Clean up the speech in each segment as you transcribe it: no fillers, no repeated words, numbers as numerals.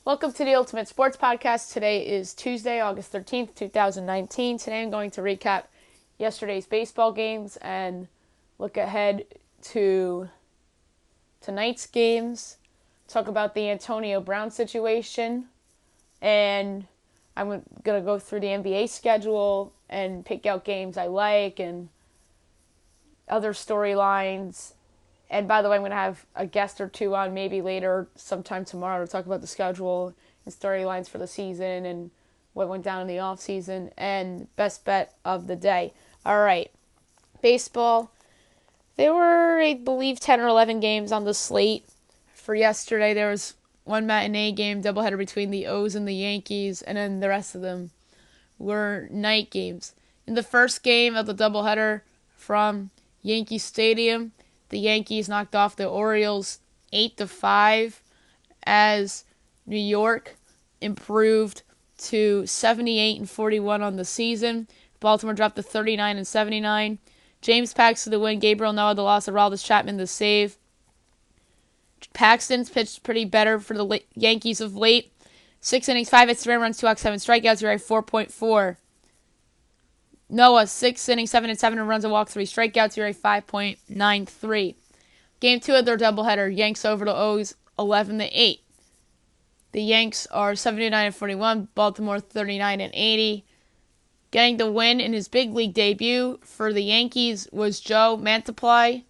Welcome to the Ultimate Sports Podcast. Today is Tuesday, August 13th, 2019. Today I'm going to recap yesterday's baseball games and look ahead to tonight's games, talk about the Antonio Brown situation, and I'm going to go through the NBA schedule and pick out games I like and other storylines. And by the way, I'm going to have a guest or two on maybe later sometime tomorrow to talk about the schedule and storylines for the season and what went down in the off season and best bet of the day. All right, baseball. There were, I believe, 10 or 11 games on the slate for yesterday. There was one matinee game, doubleheader between the O's and the Yankees, and then the rest of them were night games. In the first game of the doubleheader from Yankee Stadium, the Yankees knocked off the Orioles 8-5 as New York improved to 78-41 on the season. Baltimore dropped to 39-79. James Paxton the win, Gabriel Noah the loss, Aroldis Chapman the save. Paxton's pitched pretty better for the Yankees of late. 6 innings, 5 hits, 3 runs, 2 walks, 7 strikeouts, ERA 4.4. Noah, 6 innings, 7 hits, 7 runs, a walk, 3 strikeouts, ERA 5.93. Game 2 of their doubleheader, Yanks over the O's 11-8. The Yanks are 79-41, Baltimore 39-80. Getting the win in his big league debut for the Yankees was Joe Mantiply.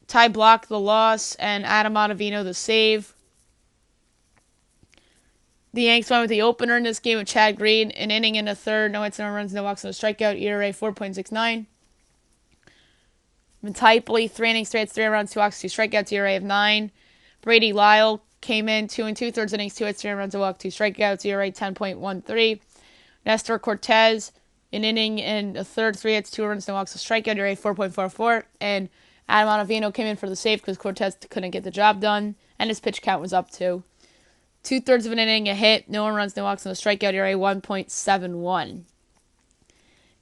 Ty Block the loss, and Adam Ottavino the save. The Yanks went with the opener in this game with Chad Green, an inning and a third, no hits, no runs, no walks, no strikeout, ERA 4.69. Mantiply, 3 innings, 3 hits, 3 runs, 2 walks, 2 strikeouts, ERA of 9. Brady Lyle came in 2 2/3 innings, 2 hits, 3 runs, a walk, 2 strikeouts, ERA 10.13. Nestor Cortez, an inning and a third, 3 hits, 2 runs, no walks, a strikeout, ERA 4.44. And Adam Ottavino came in for the save because Cortez couldn't get the job done, and his pitch count was up too. 2/3 of an inning, a hit, no runs, no walks, and a strikeout, ERA 1.71.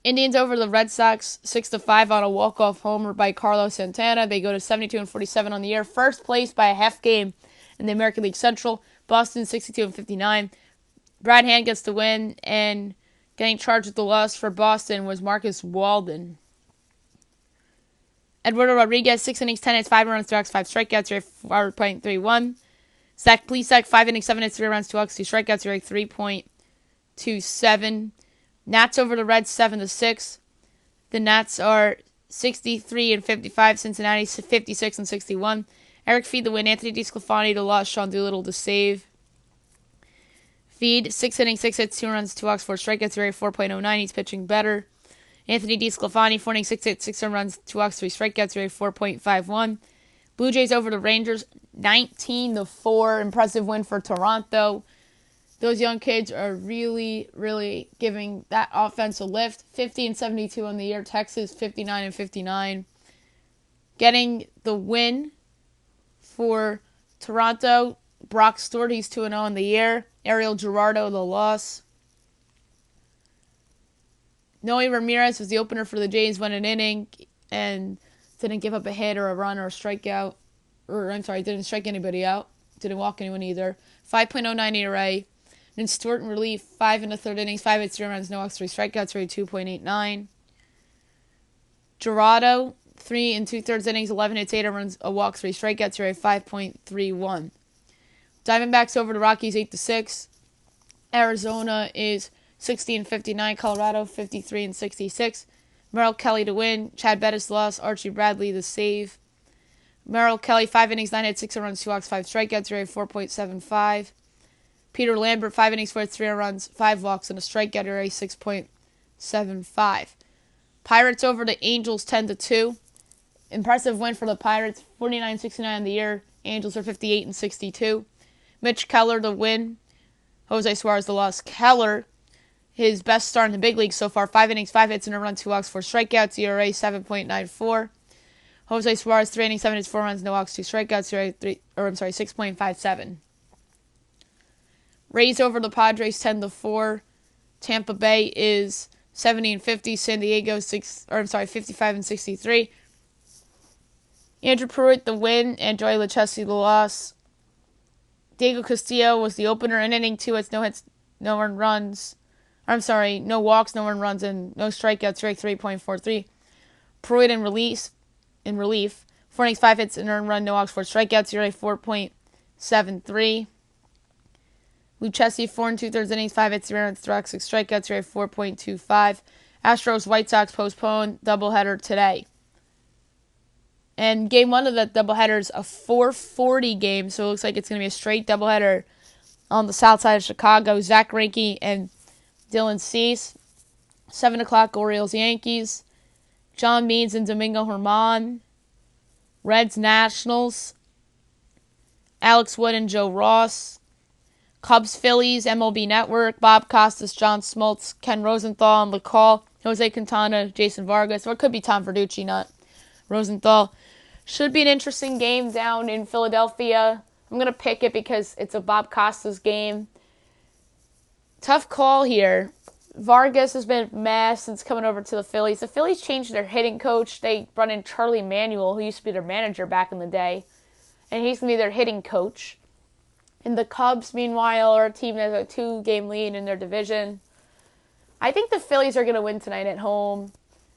Indians over the Red Sox 6-5 on a walk-off homer by Carlos Santana. They go to 72-47 on the year. First place by a half game in the American League Central. Boston 62-59. Brad Hand gets the win, and getting charged with the loss for Boston was Marcus Walden. Eduardo Rodriguez, 6 innings, 10 hits, 5 runs, 2 walks, 5 strikeouts, ERA 4.31. Zach Plesac, 5 innings, 7 hits, 3 runs, 2 walks, 2 strikeouts, ERA 3.27. Nats over the Reds 7-6. The Nats are 63-55. Cincinnati 56-61. Eric Feed the win. Anthony DeSclafani the loss. Sean Doolittle the save. Feed 6 innings, 6 hits, 2 runs, 2 walks, 4 strikeouts, ERA 4.09. He's pitching better. Anthony DeSclafani 4 innings, 6 hits, 6 runs, 2 walks, 3 strikeouts, ERA 4.51. Blue Jays over the Rangers 19-4. Impressive win for Toronto. Those young kids are really, really giving that offense a lift. 50-72 on the year. Texas 59-59. Getting the win for Toronto. Brock Stewart, he's 2-0 on the year. Ariel Gerardo, the loss. Noe Ramirez was the opener for the Jays, went an inning and didn't give up a hit or a run or a strikeout. Didn't strike anybody out. Didn't walk anyone either. 5.09 ERA. Then Stewart in relief, 5 1/3 innings, 5 hits, 3 runs, no walks, 3 strikeouts, ERA 2.89. Gerardo, 3 2/3 innings, 11 hits, 8 runs, a walk, 3 strikeouts, ERA 5.31. Diamondbacks over the Rockies 8-6. Arizona is 60-59. Colorado 53-66. Merrill Kelly to win. Chad Bettis loss. Archie Bradley the save. Merrill Kelly 5 innings, 9 hits, 6 runs, 2 walks, 5 strikeouts, ERA 4.75. Peter Lambert 5 innings, 4 hits, 3 runs, 5 walks, and a strikeout, ERA 6.75. Pirates over the Angels 10-2. Impressive win for the Pirates. 49-69 on the year. Angels are 58-62. Mitch Keller the win. Jose Suarez the loss. Keller, his best start in the big league so far. 5 innings, 5 hits, and a run, 2 walks, 4 strikeouts, ERA 7.94. Jose Suarez 3 innings, 7 hits, 4 runs, no walks, 2 strikeouts, ERA 6.57. Rays over the Padres 10-4. Tampa Bay is 70-50. San Diego 55-63. Andrew Pruitt the win and Joey Lucchesi the loss. Diego Castillo was the opener in inning 2. It's no hits, no earned runs. No walks, no earned runs, and no strikeouts. Rate 3.43. Pruitt in relief. 4 innings, 5 hits, an earned run, no walks, 4 strikeouts. ERA 4.73. Lucchesi, 4 2/3 innings, 5 hits, 3 runs, 6 strikeouts. ERA 4.25. Astros White Sox postponed doubleheader today. And game 1 of that doubleheader is a 4:40 game, so it looks like it's going to be a straight doubleheader on the south side of Chicago. Zach Greinke and Dylan Cease. 7 o'clock, Orioles Yankees. John Means and Domingo Germán. Reds Nationals. Alex Wood and Joe Ross. Cubs Phillies, MLB Network. Bob Costas, John Smoltz, Ken Rosenthal, and LeCall. Jose Quintana, Jason Vargas. Or it could be Tom Verducci, not Rosenthal. Should be an interesting game down in Philadelphia. I'm going to pick it because it's a Bob Costas game. Tough call here. Vargas has been a mess since coming over to the Phillies. The Phillies changed their hitting coach. They brought in Charlie Manuel, who used to be their manager back in the day. And he's going to be their hitting coach. And the Cubs, meanwhile, are a team that has a 2-game lead in their division. I think the Phillies are going to win tonight at home.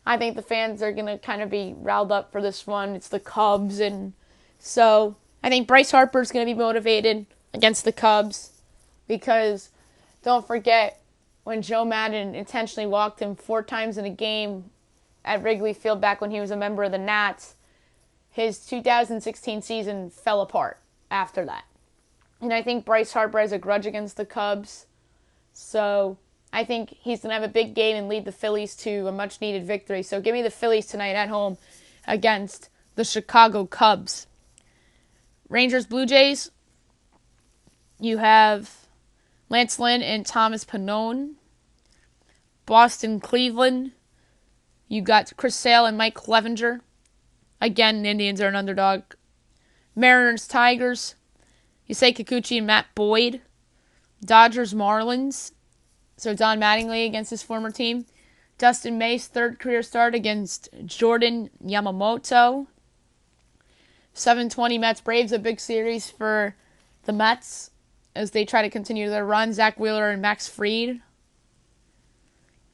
I think the fans are going to kind of be riled up for this one. It's the Cubs. And so I think Bryce Harper's going to be motivated against the Cubs. Because don't forget, when Joe Madden intentionally walked him 4 times in a game at Wrigley Field back when he was a member of the Nats, his 2016 season fell apart after that. And I think Bryce Harper has a grudge against the Cubs. So I think he's going to have a big game and lead the Phillies to a much-needed victory. So give me the Phillies tonight at home against the Chicago Cubs. Rangers Blue Jays, you have Lance Lynn and Thomas Pannone. Boston Cleveland, you got Chris Sale and Mike Clevenger. Again, the Indians are an underdog. Mariners Tigers, Yusei Kikuchi and Matt Boyd. Dodgers Marlins, so Don Mattingly against his former team. Dustin May's 3rd career start against Jordan Yamamoto. 7:20 Mets Braves, a big series for the Mets as they try to continue their run. Zach Wheeler and Max Fried.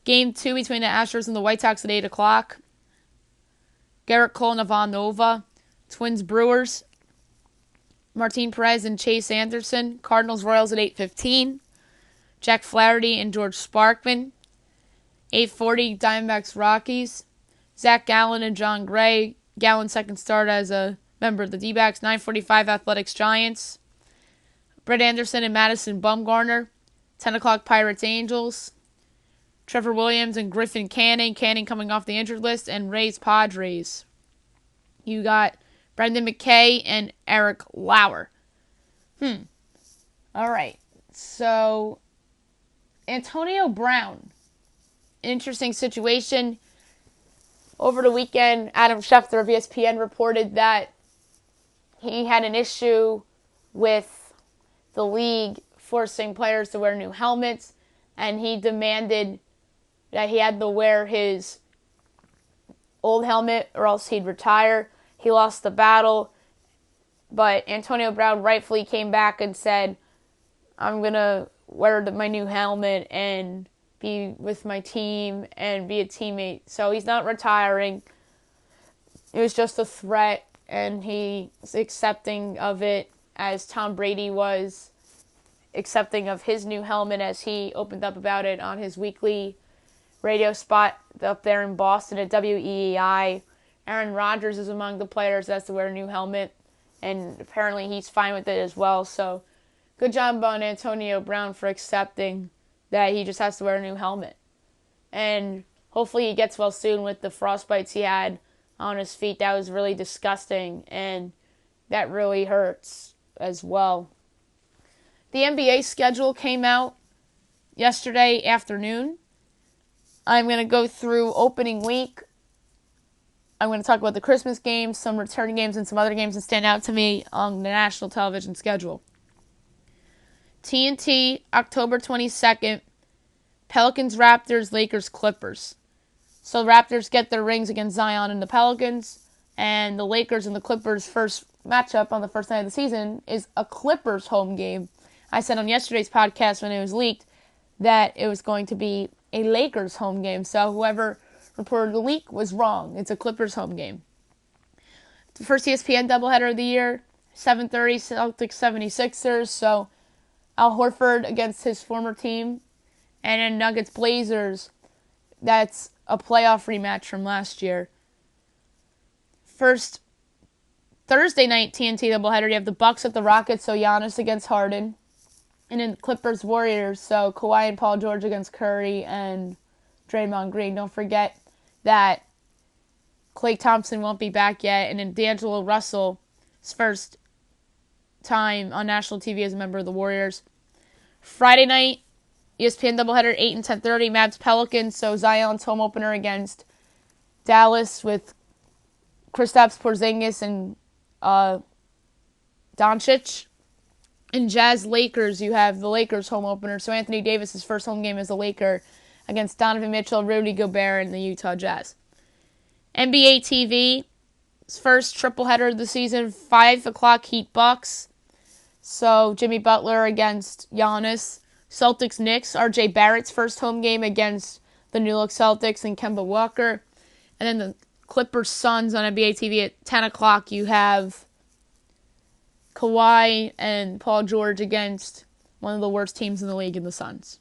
Game 2 between the Astros and the White Sox at 8 o'clock. Garrett Cole and Ivan Nova. Twins Brewers. Martin Perez and Chase Anderson. Cardinals Royals at 8:15. Jack Flaherty and George Sparkman. 8:40 Diamondbacks Rockies. Zach Gallen and John Gray. Gallen's 2nd start as a member of the D-backs. 9:45 Athletics Giants. Brett Anderson and Madison Bumgarner. 10 o'clock Pirates Angels. Trevor Williams and Griffin Canning. Canning coming off the injured list. And Rays Padres. You got Brendan McKay and Eric Lauer. All right. So, Antonio Brown. Interesting situation. Over the weekend, Adam Schefter of ESPN reported that he had an issue with the league forcing players to wear new helmets, and he demanded that he had to wear his old helmet or else he'd retire. He lost the battle, but Antonio Brown rightfully came back and said, I'm going to wear my new helmet and be with my team and be a teammate. So he's not retiring. It was just a threat, and he's accepting of it as Tom Brady was accepting of his new helmet as he opened up about it on his weekly radio spot up there in Boston at WEEI. Aaron Rodgers is among the players that has to wear a new helmet, and apparently he's fine with it as well. So good job on Antonio Brown for accepting that he just has to wear a new helmet. And hopefully he gets well soon with the frostbites he had on his feet. That was really disgusting, and that really hurts as well. The NBA schedule came out yesterday afternoon. I'm going to go through opening week. I'm going to talk about the Christmas games, some return games, and some other games that stand out to me on the national television schedule. TNT, October 22nd, Pelicans, Raptors, Lakers, Clippers. So Raptors get their rings against Zion and the Pelicans, and the Lakers and the Clippers' first matchup on the first night of the season is a Clippers home game. I said on yesterday's podcast when it was leaked that it was going to be a Lakers home game. So whoever reported the leak was wrong. It's a Clippers home game. The first ESPN doubleheader of the year, 7:30 Celtics 76ers. So Al Horford against his former team. And then Nuggets Blazers. That's a playoff rematch from last year. First Thursday night TNT doubleheader, you have the Bucks at the Rockets, so Giannis against Harden. And then Clippers Warriors, so Kawhi and Paul George against Curry and Draymond Green. Don't forget that Klay Thompson won't be back yet. And then D'Angelo Russell's first time on national TV as a member of the Warriors. Friday night, ESPN doubleheader, 8 and 10:30, Mavs Pelicans. So Zion's home opener against Dallas with Kristaps Porzingis and Doncic. In Jazz Lakers, you have the Lakers home opener. So Anthony Davis' first home game as a Laker against Donovan Mitchell, Rudy Gobert, and the Utah Jazz. NBA TV, first triple header of the season, 5 o'clock Heat Bucks. So Jimmy Butler against Giannis. Celtics Knicks, RJ Barrett's first home game against the New York Celtics and Kemba Walker. And then the Clippers Suns on NBA TV at 10 o'clock. You have Kawhi and Paul George against one of the worst teams in the league in the Suns.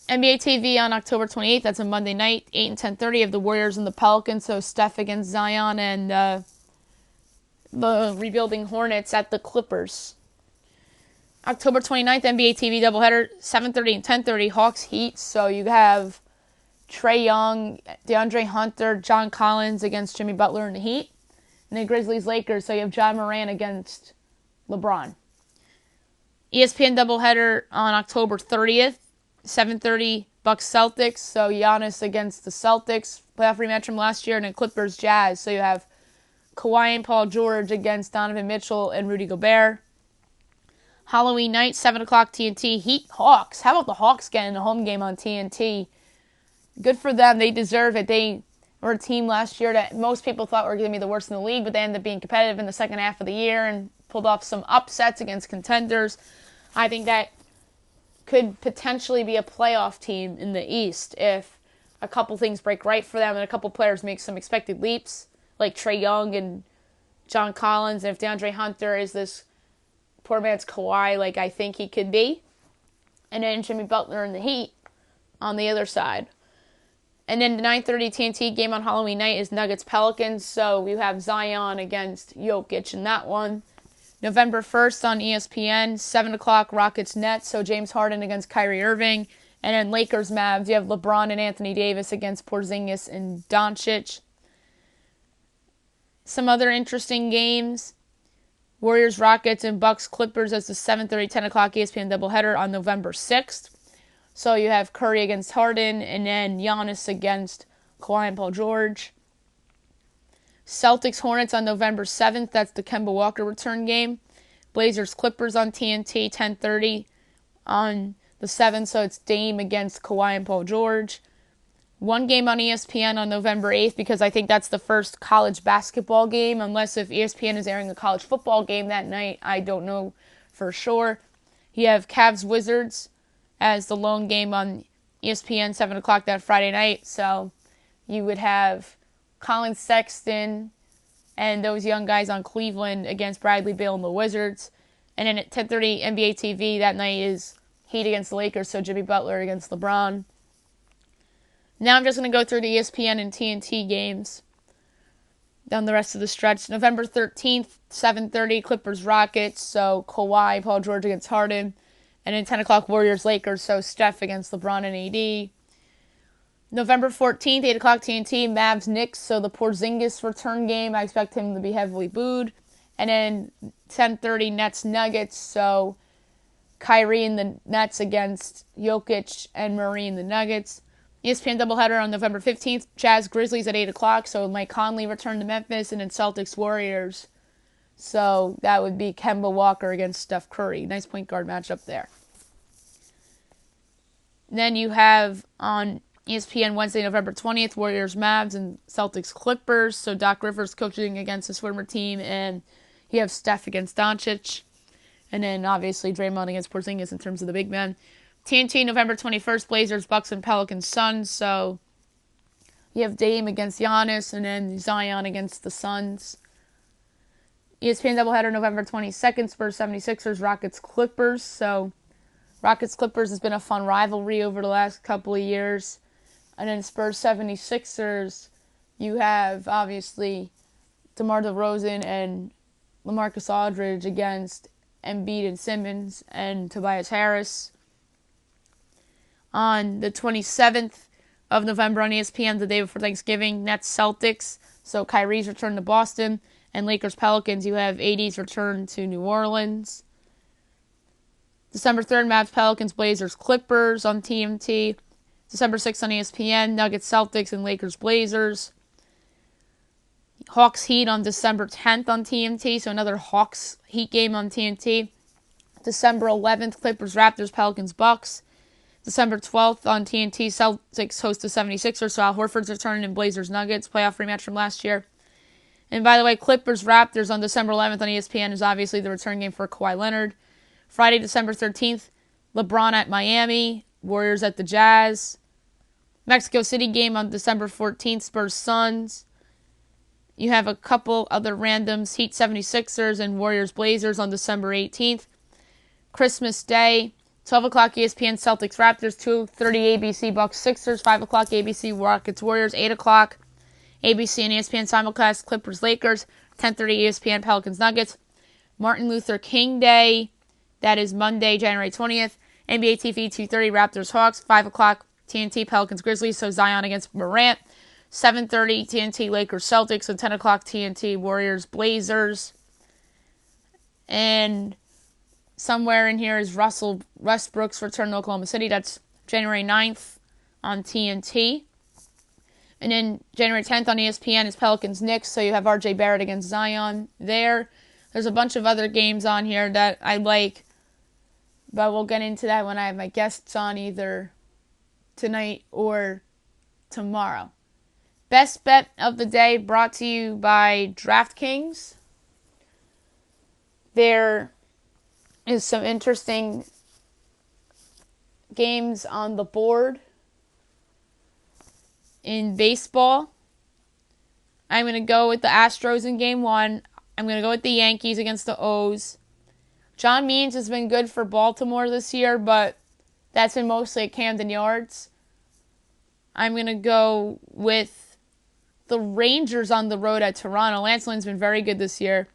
NBA TV on October 28th, that's a Monday night, 8 and 10:30 of the Warriors and the Pelicans. So Steph against Zion and the rebuilding Hornets at the Clippers. October 29th, NBA TV doubleheader, 7:30 and 10:30, Hawks Heat. So you have Trae Young, DeAndre Hunter, John Collins against Jimmy Butler and the Heat. And then Grizzlies Lakers, so you have John Moran against LeBron. ESPN doubleheader on October 30th, 7:30 Bucks Celtics, so Giannis against the Celtics, playoff rematch from last year, and then Clippers Jazz, so you have Kawhi and Paul George against Donovan Mitchell and Rudy Gobert. Halloween night, 7 o'clock TNT, Heat Hawks. How about the Hawks getting a home game on TNT? Good for them. They deserve it. They were a team last year that most people thought were going to be the worst in the league, but they ended up being competitive in the second half of the year and pulled off some upsets against contenders. I think that could potentially be a playoff team in the East if a couple things break right for them and a couple players make some expected leaps, like Trae Young and John Collins, and if DeAndre Hunter is this poor man's Kawhi like I think he could be, and then Jimmy Butler and the Heat on the other side. And then the 9:30 TNT game on Halloween night is Nuggets Pelicans. So we have Zion against Jokic in that one. November 1st on ESPN, 7 o'clock Rockets Nets. So James Harden against Kyrie Irving. And then Lakers Mavs. You have LeBron and Anthony Davis against Porzingis and Doncic. Some other interesting games. Warriors Rockets and Bucks Clippers as the 7:30, 10 o'clock ESPN doubleheader on November 6th. So you have Curry against Harden, and then Giannis against Kawhi and Paul George. Celtics Hornets on November 7th. That's the Kemba Walker return game. Blazers Clippers on TNT, 10:30 on the 7th. So it's Dame against Kawhi and Paul George. One game on ESPN on November 8th because I think that's the first college basketball game. Unless if ESPN is airing a college football game that night, I don't know for sure. You have Cavs Wizards as the lone game on ESPN, 7 o'clock that Friday night. So you would have Colin Sexton and those young guys on Cleveland against Bradley Beal and the Wizards. And then at 10:30 NBA TV that night is Heat against the Lakers, so Jimmy Butler against LeBron. Now I'm just going to go through the ESPN and TNT games down the rest of the stretch. November 13th, 7:30, Clippers Rockets, so Kawhi, Paul George against Harden. And then 10 o'clock Warriors Lakers, so Steph against LeBron and AD. November 14th, 8 o'clock TNT, Mavs Knicks, so the Porzingis return game. I expect him to be heavily booed. And then 10:30 Nets Nuggets, so Kyrie and the Nets against Jokic and Murray and the Nuggets. ESPN doubleheader on November 15th, Jazz Grizzlies at 8 o'clock, so Mike Conley returned to Memphis, and then Celtics Warriors. So that would be Kemba Walker against Steph Curry. Nice point guard matchup there. Then you have on ESPN Wednesday, November 20th, Warriors, Mavs, and Celtics, Clippers. So Doc Rivers coaching against his former team, and you have Steph against Doncic. And then, obviously, Draymond against Porzingis in terms of the big men. TNT, November 21st, Blazers, Bucks, and Pelicans, Suns. So you have Dame against Giannis, and then Zion against the Suns. ESPN doubleheader, November 22nd, Spurs, 76ers, Rockets, Clippers. So Rockets, Clippers has been a fun rivalry over the last couple of years. And then Spurs, 76ers, you have, obviously, DeMar DeRozan and LaMarcus Aldridge against Embiid and Simmons and Tobias Harris. On the 27th of November on ESPN, the day before Thanksgiving, Nets, Celtics. So Kyrie's return to Boston. And Lakers, Pelicans, you have AD's return to New Orleans. December 3rd, Mavs, Pelicans, Blazers, Clippers on TNT. December 6th on ESPN, Nuggets, Celtics, and Lakers, Blazers. Hawks, Heat on December 10th on TNT, so another Hawks Heat game on TNT. December 11th, Clippers, Raptors, Pelicans, Bucks. December 12th on TNT, Celtics host the 76ers, so Al Horford's returning in Blazers, Nuggets, playoff rematch from last year. And by the way, Clippers, Raptors on December 11th on ESPN is obviously the return game for Kawhi Leonard. Friday, December 13th, LeBron at Miami, Warriors at the Jazz. Mexico City game on December 14th, Spurs, Suns. You have a couple other randoms, Heat 76ers and Warriors Blazers on December 18th. Christmas Day, 12 o'clock ESPN Celtics Raptors, 2:30 ABC Bucks Sixers, 5 o'clock ABC Rockets Warriors, 8 o'clock ABC and ESPN simulcast Clippers Lakers, 10:30 ESPN Pelicans Nuggets. Martin Luther King Day, that is Monday, January 20th. NBA TV 2:30 Raptors Hawks, 5 o'clock TNT Pelicans Grizzlies, so Zion against Morant. 7:30 TNT Lakers Celtics, and 10 o'clock TNT Warriors Blazers. And somewhere in here is Russell Westbrook's return to Oklahoma City. That's January 9th on TNT. And then January 10th on ESPN is Pelicans Knicks, so you have RJ Barrett against Zion there. There's a bunch of other games on here that I like, but we'll get into that when I have my guests on either tonight or tomorrow. Best bet of the day brought to you by DraftKings. There is some interesting games on the board in baseball. I'm going to go with the Astros in Game 1. I'm going to go with the Yankees against the O's. John Means has been good for Baltimore this year, but that's been mostly at Camden Yards. I'm going to go with the Rangers on the road at Toronto. Lance Lynn's been very good this year.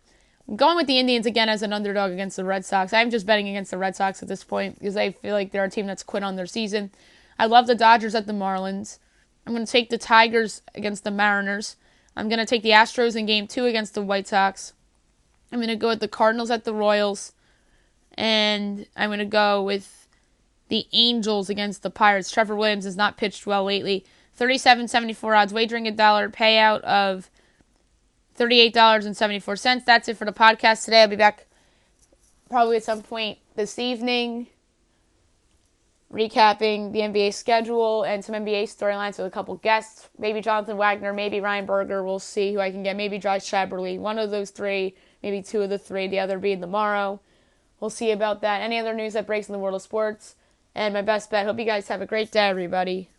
I'm going with the Indians again as an underdog against the Red Sox. I'm just betting against the Red Sox at this point because I feel like they're a team that's quit on their season. I love the Dodgers at the Marlins. I'm going to take the Tigers against the Mariners. I'm going to take the Astros in Game 2 against the White Sox. I'm going to go with the Cardinals at the Royals. And I'm going to go with the Angels against the Pirates. Trevor Williams has not pitched well lately. 37.74 odds, wagering $1, payout of $38.74. That's it for the podcast today. I'll be back probably at some point this evening, recapping the NBA schedule and some NBA storylines with a couple guests. Maybe Jonathan Wagner, maybe Ryan Berger. We'll see who I can get. Maybe Josh Shaberly. One of those three, maybe two of the three. The other being tomorrow. We'll see about that. Any other news that breaks in the world of sports. And my best bet. Hope you guys have a great day, everybody.